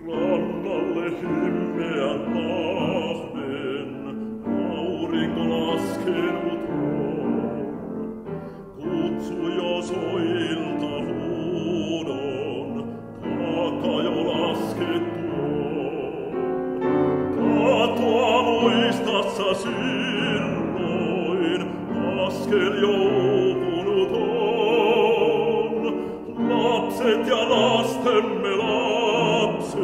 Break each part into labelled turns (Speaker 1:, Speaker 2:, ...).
Speaker 1: Rannalle himmeän lahden aurinko laskenut on. Kutsu jo soilta huudon, taakka jo laskettu on. Katoa muistassa silloin, askel jo uupunut on. Lapset ja lastemme lapset,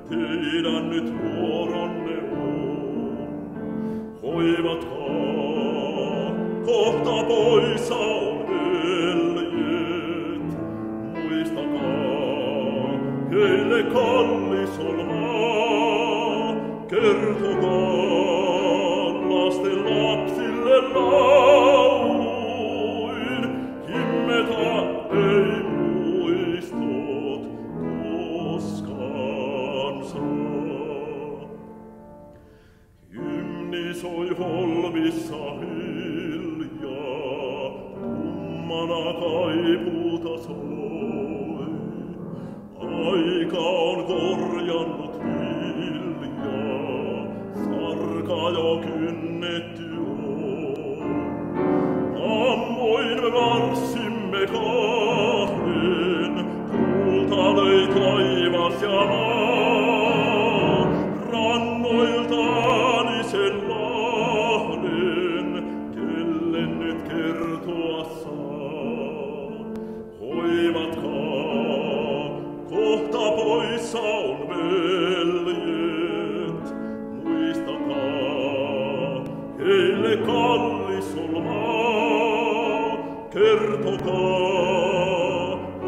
Speaker 1: teidän nyt vuoronne on. Hoivatkaa, kohta poissa on veljet. Muistakaa, heille kallis on maa. Kertokaa lasten lapsille lauluin, himmeta ei muistot koskaan saa. Hymni soi holvissa hiljaa, tummana kaipuuta soi. Aika on korjannut viljaa, sarka jo kynnetty on. Ammoin me marssimme kahden, tulta löi taivas ja maa. Rannoiltaani sen lahden, kelle nyt kertoa saa. Hoivatkaa, kohta poissa on veljet. Muistakaa, heille kallis on maa. Kertokaa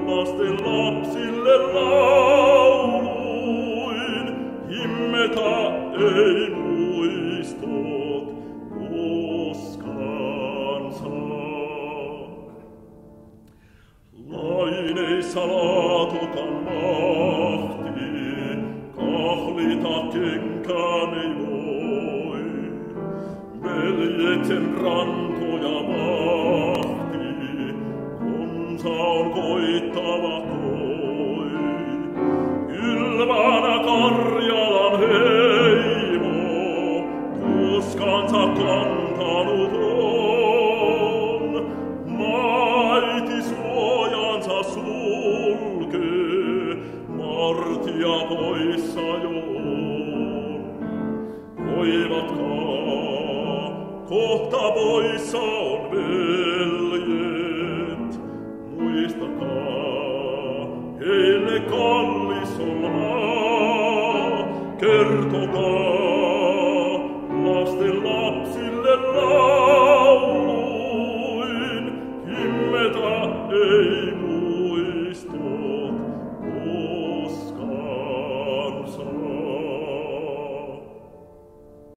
Speaker 1: lasten lapsille lauluin, himmeta ei muistot koskaan saa. Laineissa laatukan mahti, kahlita kenkään ei voi. Veljetsen rantoja vahti, konsa on koittava toi. Ylvänä Karjalan heimo, tuskansa kantanut on. Maiti suojansa sulkee, martia poissa jo on. Hoivatkaa, kohta poissa on veljet. Muistakaa, heille kallis on maa. Kertokaa